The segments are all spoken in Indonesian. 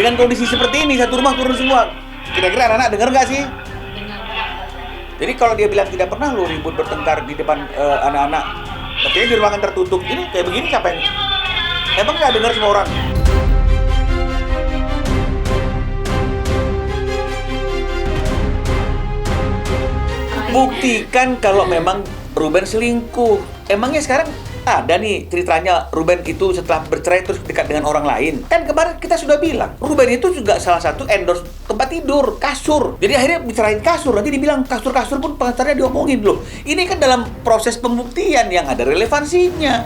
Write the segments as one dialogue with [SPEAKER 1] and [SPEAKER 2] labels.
[SPEAKER 1] Dengan kondisi seperti ini, satu rumah turun semua. Kira-kira anak-anak dengar nggak sih? Jadi kalau dia bilang tidak pernah lo ribut bertengkar di depan anak-anak, artinya di ruangan tertutup ini kayak begini siapa yang emang nggak dengar semua orang? Buktikan kalau memang Ruben selingkuh. Emangnya sekarang ada nih ceritanya Ruben itu setelah bercerai terus dekat dengan orang lain. Kan kemarin kita sudah bilang, Ruben itu juga salah satu endorse tempat tidur, kasur. Jadi akhirnya bicarain kasur, nanti dibilang kasur-kasur pun pengacaranya diomongin loh. Ini kan dalam proses pembuktian yang ada relevansinya.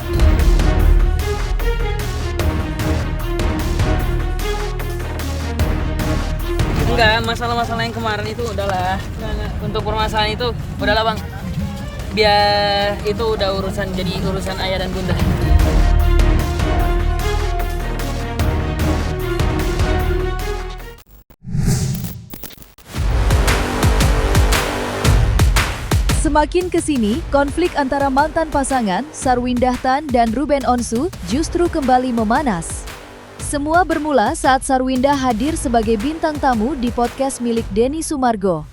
[SPEAKER 2] Enggak, masalah-masalah yang kemarin itu udahlah. Untuk permasalahan itu udahlah bang. Biar itu udah jadi urusan ayah dan bunda.
[SPEAKER 3] Semakin kesini, konflik antara mantan pasangan Sarwindah Tan dan Ruben Onsu justru kembali memanas. Semua bermula saat Sarwindah hadir sebagai bintang tamu di podcast milik Denny Sumargo.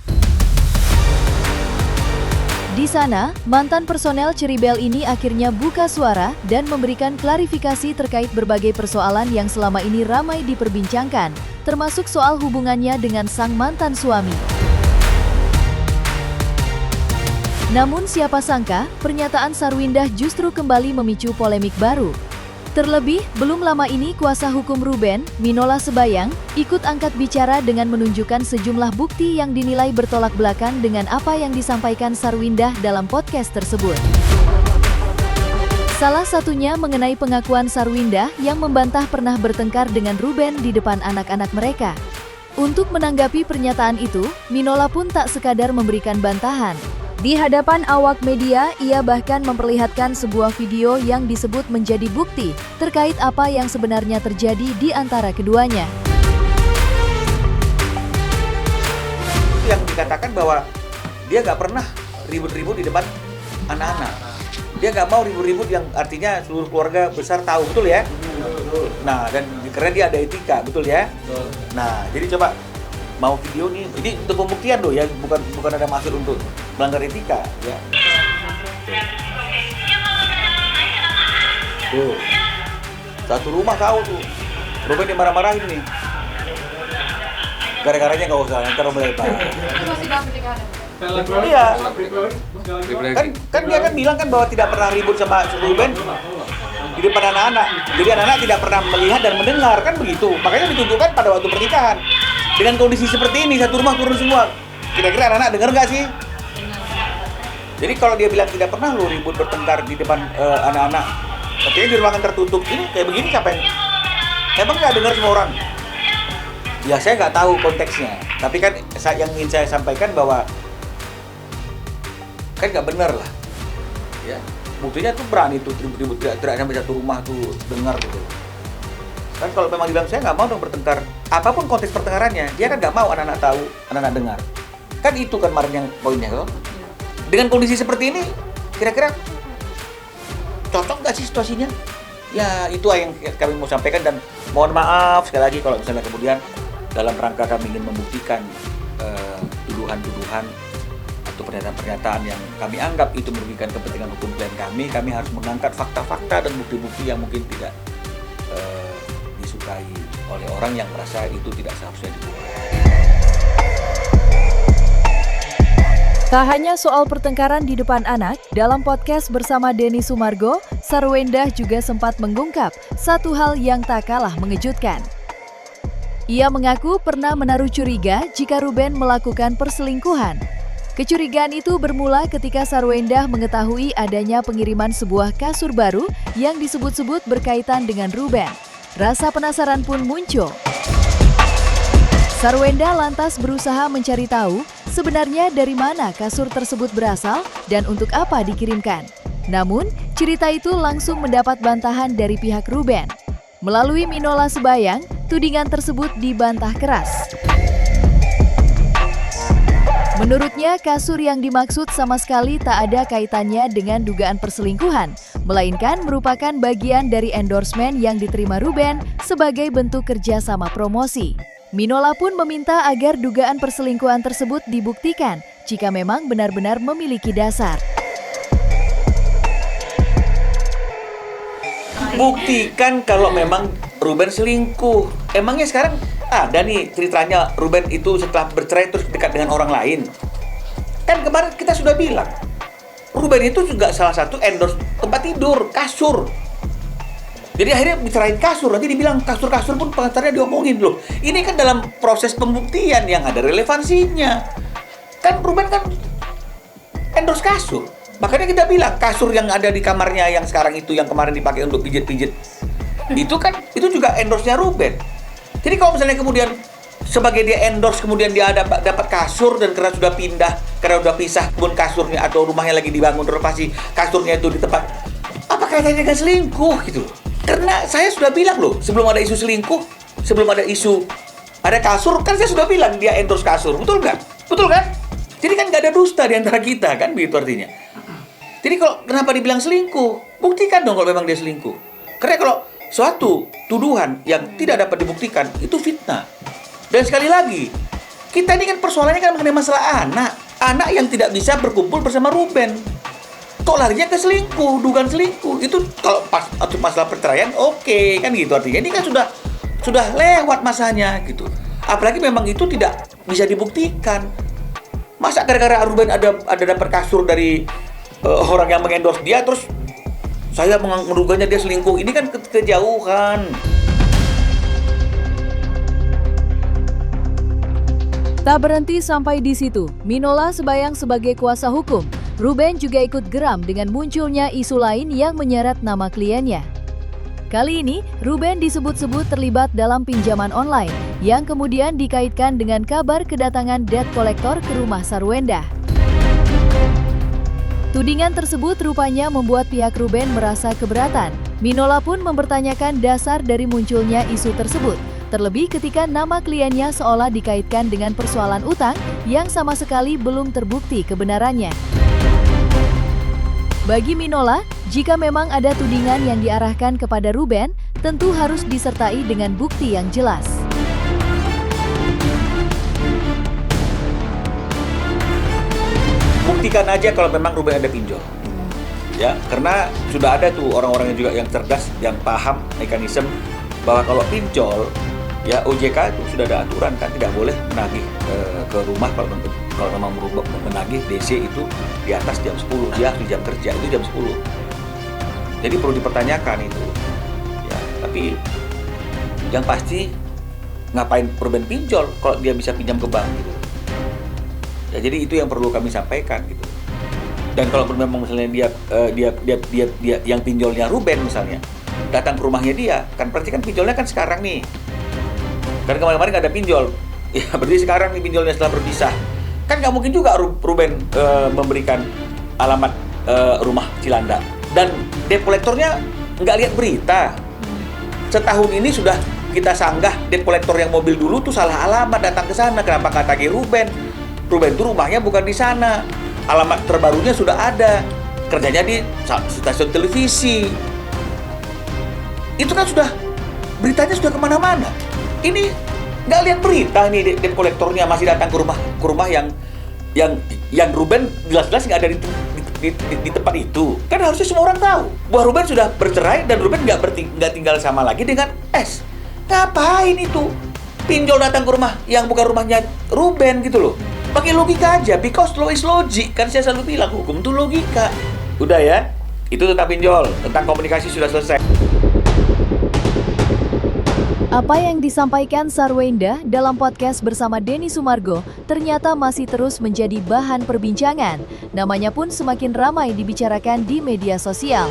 [SPEAKER 3] Di sana, mantan personel Ceribel ini akhirnya buka suara dan memberikan klarifikasi terkait berbagai persoalan yang selama ini ramai diperbincangkan, termasuk soal hubungannya dengan sang mantan suami. Namun siapa sangka, pernyataan Sarwindah justru kembali memicu polemik baru. Terlebih, belum lama ini kuasa hukum Ruben, Minola Sebayang, ikut angkat bicara dengan menunjukkan sejumlah bukti yang dinilai bertolak belakang dengan apa yang disampaikan Sarwindah dalam podcast tersebut. Salah satunya mengenai pengakuan Sarwindah yang membantah pernah bertengkar dengan Ruben di depan anak-anak mereka. Untuk menanggapi pernyataan itu, Minola pun tak sekadar memberikan bantahan. Di hadapan awak media, ia bahkan memperlihatkan sebuah video yang disebut menjadi bukti terkait apa yang sebenarnya terjadi di antara keduanya.
[SPEAKER 1] Yang dikatakan bahwa dia nggak pernah ribut-ribut di depan anak-anak. Dia nggak mau ribut-ribut yang artinya seluruh keluarga besar tahu, betul ya? Nah, dan karena dia ada etika, betul ya? Nah, jadi coba mau video nih, ini untuk pembuktian loh ya, bukan ada maksud untuk melanggar etika ya. Tuh, satu rumah tahu tuh, Ruben dimarah-marahin nih. Gara-garanya nggak usah, ntar mulai bahas. Iya, kan dia kan bilang kan bahwa tidak pernah ribut sama Ruben di depan anak-anak. Jadi anak-anak tidak pernah melihat dan mendengar, kan begitu. Makanya ditunjukkan pada waktu pernikahan. Dengan kondisi seperti ini, satu rumah turun semua. Kira-kira anak-anak dengar nggak sih? Jadi kalau dia bilang tidak pernah lo ribut bertengkar di depan anak-anak, artinya di ruangan tertutup ini kayak begini siapa yang emang nggak dengar semua orang? Ya saya nggak tahu konteksnya, tapi kan yang ingin saya sampaikan bahwa kan nggak benar lah, ya buktinya tuh berani tuh ribut-ribut tidak sampai satu rumah tuh dengar gitu. Kan kalau memang dibilang saya nggak mau dong bertengkar, apapun konteks pertengkarannya, dia kan nggak mau anak-anak tahu, anak-anak dengar. Kan itu kan kemarin yang poinnya loh. Dengan kondisi seperti ini, kira-kira cocok nggak sih situasinya? Ya itu yang kami mau sampaikan dan mohon maaf sekali lagi kalau misalnya kemudian dalam rangka kami ingin membuktikan tuduhan-tuduhan atau pernyataan-pernyataan yang kami anggap itu merugikan kepentingan hukum klien kami harus mengangkat fakta-fakta dan bukti-bukti yang mungkin tidak disukai oleh orang yang merasa itu tidak seharusnya dibuat.
[SPEAKER 3] Tak hanya soal pertengkaran di depan anak, dalam podcast bersama Denny Sumargo, Sarwindah juga sempat mengungkap satu hal yang tak kalah mengejutkan. Ia mengaku pernah menaruh curiga jika Ruben melakukan perselingkuhan. Kecurigaan itu bermula ketika Sarwindah mengetahui adanya pengiriman sebuah kasur baru yang disebut-sebut berkaitan dengan Ruben. Rasa penasaran pun muncul. Sarwindah lantas berusaha mencari tahu sebenarnya dari mana kasur tersebut berasal dan untuk apa dikirimkan. Namun, cerita itu langsung mendapat bantahan dari pihak Ruben. Melalui Minola Sebayang, tudingan tersebut dibantah keras. Menurutnya, kasur yang dimaksud sama sekali tak ada kaitannya dengan dugaan perselingkuhan. melainkan merupakan bagian dari endorsement yang diterima Ruben sebagai bentuk kerjasama promosi. Minola pun meminta agar dugaan perselingkuhan tersebut dibuktikan jika memang benar-benar memiliki dasar.
[SPEAKER 1] Buktikan kalau memang Ruben selingkuh. Emangnya sekarang ada nih ceritanya Ruben itu setelah bercerai terus dekat dengan orang lain. Kan kemarin kita sudah bilang, Ruben itu juga salah satu endorse tempat tidur, kasur. Jadi akhirnya bicarain kasur, nanti dibilang kasur-kasur pun pengantarnya diomongin loh. Ini kan dalam proses pembuktian yang ada relevansinya. Kan Ruben kan endorse kasur. Makanya kita bilang kasur yang ada di kamarnya yang sekarang itu yang kemarin dipakai untuk pijit-pijit. Itu juga endorse-nya Ruben. Jadi kalau misalnya kemudian sebagai dia endorse kemudian dia dapat kasur dan karena sudah pindah, karena sudah pisah pun kasurnya atau rumahnya lagi dibangun renovasi, kasurnya itu di tempat, apa kaitannya dengan selingkuh gitu? Karena saya sudah bilang loh, sebelum ada isu selingkuh, sebelum ada isu ada kasur, kan saya sudah bilang dia endorse kasur, betul nggak? Betul kan? Jadi kan nggak ada dusta di antara kita kan, begitu artinya. Jadi kalau kenapa dibilang selingkuh? Buktikan dong kalau memang dia selingkuh. Karena kalau suatu tuduhan yang tidak dapat dibuktikan itu fitnah. Dan sekali lagi, kita ini kan persoalannya kan mengenai masalah anak yang tidak bisa berkumpul bersama Ruben. Kok larinya ke selingkuh, dugaan selingkuh. Itu kalau pas atau masalah perceraian, oke, kan gitu artinya. Ini kan sudah lewat masanya gitu. Apalagi memang itu tidak bisa dibuktikan. Masa gara-gara Ruben ada dapat kasur dari orang yang mengendorse dia, terus saya menduganya dia selingkuh. Ini kan kejauhan.
[SPEAKER 3] Tak berhenti sampai di situ, Minola Sebayang sebagai kuasa hukum, Ruben juga ikut geram dengan munculnya isu lain yang menyeret nama kliennya. Kali ini, Ruben disebut-sebut terlibat dalam pinjaman online yang kemudian dikaitkan dengan kabar kedatangan debt collector ke rumah Sarwendah. Tudingan tersebut rupanya membuat pihak Ruben merasa keberatan. Minola pun mempertanyakan dasar dari munculnya isu tersebut, terlebih ketika nama kliennya seolah dikaitkan dengan persoalan utang yang sama sekali belum terbukti kebenarannya. Bagi Minola, jika memang ada tudingan yang diarahkan kepada Ruben, tentu harus disertai dengan bukti yang jelas.
[SPEAKER 1] Buktikan aja kalau memang Ruben ada pinjol. Ya, karena sudah ada tuh orang-orang yang juga yang cerdas, yang paham mekanisme bahwa kalau pinjol, ya OJK itu sudah ada aturan kan tidak boleh menagih ke rumah kalau memang menagih DC itu di atas jam 10, dia harus di jam kerja itu jam 10. Jadi perlu dipertanyakan itu. Ya, tapi yang pasti ngapain Ruben pinjol kalau dia bisa pinjam ke bank gitu. Ya, jadi itu yang perlu kami sampaikan gitu. Dan kalau memang misalnya dia yang pinjolnya Ruben misalnya datang ke rumahnya dia, kan berarti kan pinjolnya kan sekarang nih. Kan kemarin nggak ada pinjol, ya berarti sekarang nih pinjolnya setelah berpisah. Kan nggak mungkin juga Ruben memberikan alamat rumah Cilanda. Dan debt collectornya nggak lihat berita. Setahun ini sudah kita sanggah debt collector yang mobil dulu tuh salah alamat datang ke sana. Kenapa nggak tagih Ruben? Ruben tuh rumahnya bukan di sana. Alamat terbarunya sudah ada. Kerjanya di stasiun televisi. Itu kan sudah beritanya sudah kemana-mana. Ini nggak lihat berita nih debt collectornya masih datang ke rumah yang Ruben jelas-jelas nggak ada di tempat itu. Kan harusnya semua orang tahu bahwa Ruben sudah bercerai dan Ruben nggak tinggal sama lagi dengan S. Ngapain itu pinjol datang ke rumah yang bukan rumahnya Ruben gitu loh? Pakai logika aja, because law is logic. Kan saya selalu bilang hukum itu logika. Udah ya, itu tentang pinjol, tentang komunikasi sudah selesai.
[SPEAKER 3] Apa yang disampaikan Sarwendah dalam podcast bersama Denny Sumargo ternyata masih terus menjadi bahan perbincangan. Namanya pun semakin ramai dibicarakan di media sosial.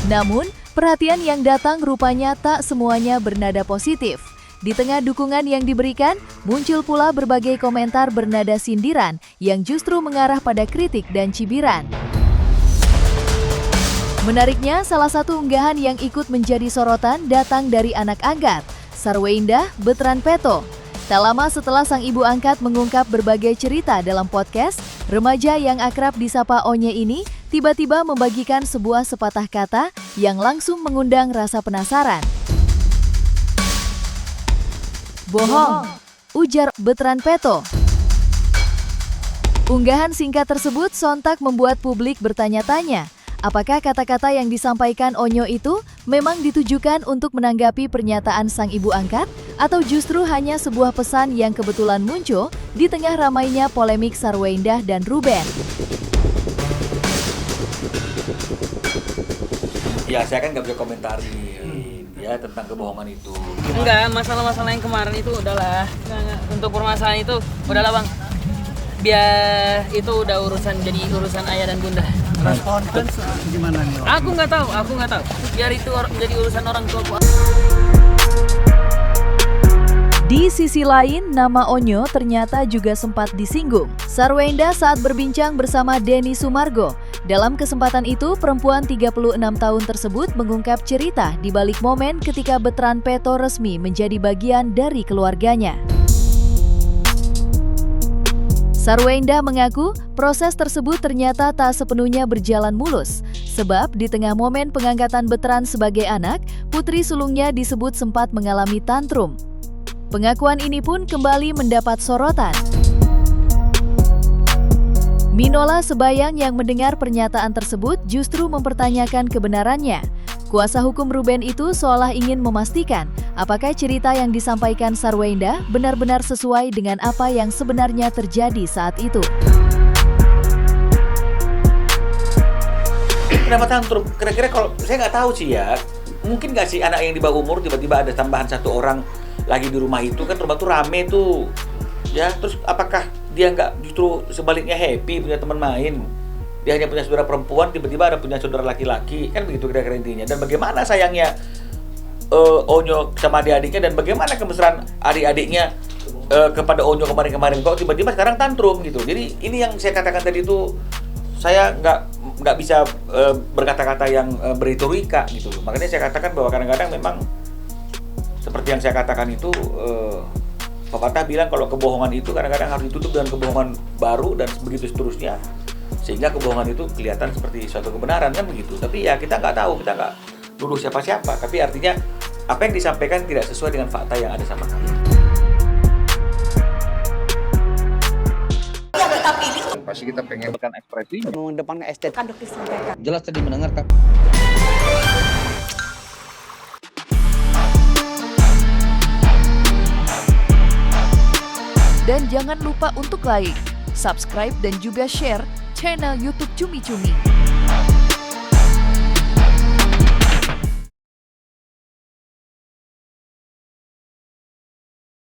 [SPEAKER 3] Namun, perhatian yang datang rupanya tak semuanya bernada positif. Di tengah dukungan yang diberikan, muncul pula berbagai komentar bernada sindiran yang justru mengarah pada kritik dan cibiran. Menariknya, salah satu unggahan yang ikut menjadi sorotan datang dari anak angkat, Sarwendah Betran Peto. Tak lama setelah sang ibu angkat mengungkap berbagai cerita dalam podcast, remaja yang akrab disapa Onye ini tiba-tiba membagikan sebuah sepatah kata yang langsung mengundang rasa penasaran. Bohong, ujar Bertrand Peto. Unggahan singkat tersebut sontak membuat publik bertanya-tanya, apakah kata-kata yang disampaikan Onyo itu memang ditujukan untuk menanggapi pernyataan sang ibu angkat atau justru hanya sebuah pesan yang kebetulan muncul di tengah ramainya polemik Sarweindah dan Ruben.
[SPEAKER 1] Ya, saya kan nggak bisa komentarin ya tentang kebohongan itu.
[SPEAKER 2] Enggak, masalah-masalah yang kemarin itu udahlah. Untuk permasalahan itu udahlah bang. Biar itu udah jadi urusan ayah dan bunda.
[SPEAKER 4] Respon gimana nih?
[SPEAKER 2] Aku nggak tahu. Biar itu jadi urusan orang tua.
[SPEAKER 3] Di sisi lain, nama Onyo ternyata juga sempat disinggung. Sarweindah saat berbincang bersama Denny Sumargo. Dalam kesempatan itu, perempuan 36 tahun tersebut mengungkap cerita di balik momen ketika Bertrand Peto resmi menjadi bagian dari keluarganya. Sarweindah mengaku proses tersebut ternyata tak sepenuhnya berjalan mulus, sebab di tengah momen pengangkatan Bertrand sebagai anak, putri sulungnya disebut sempat mengalami tantrum. Pengakuan ini pun kembali mendapat sorotan. Minola Sebayang yang mendengar pernyataan tersebut justru mempertanyakan kebenarannya. Kuasa hukum Ruben itu seolah ingin memastikan apakah cerita yang disampaikan Sarweindah benar-benar sesuai dengan apa yang sebenarnya terjadi saat itu.
[SPEAKER 1] Kenapa tantrum? Kira-kira kalau saya nggak tahu sih ya, mungkin nggak sih anak yang di bawah umur tiba-tiba ada tambahan satu orang lagi di rumah itu, kan rumah tuh rame tuh, ya terus apakah dia nggak justru sebaliknya happy punya teman main? Dia hanya punya saudara perempuan, tiba-tiba ada punya saudara laki-laki, kan begitu kira-kira intinya. Dan bagaimana sayangnya Onyo sama adik-adiknya, dan bagaimana kemesraan adik-adiknya kepada Onyo kemarin-kemarin, kok tiba-tiba sekarang tantrum gitu. Jadi ini yang saya katakan tadi itu, saya nggak bisa berkata-kata yang beretorika gitu. Makanya saya katakan bahwa kadang-kadang memang seperti yang saya katakan itu, pepatah bilang kalau kebohongan itu kadang-kadang harus ditutup dengan kebohongan baru dan begitu seterusnya, sehingga kebohongan itu kelihatan seperti suatu kebenaran, kan begitu. Tapi ya kita nggak tahu, kita nggak nuduh siapa-siapa, tapi artinya apa yang disampaikan tidak sesuai dengan fakta yang ada sama kami.
[SPEAKER 5] Pasti kita pengen berikan ekspresi
[SPEAKER 4] Mengedepankan estetika.
[SPEAKER 6] Kan dokter sampaikan.
[SPEAKER 5] jelas tadi mendengarkan.
[SPEAKER 3] Dan jangan lupa untuk like, subscribe dan juga share channel YouTube Cumi Cumi.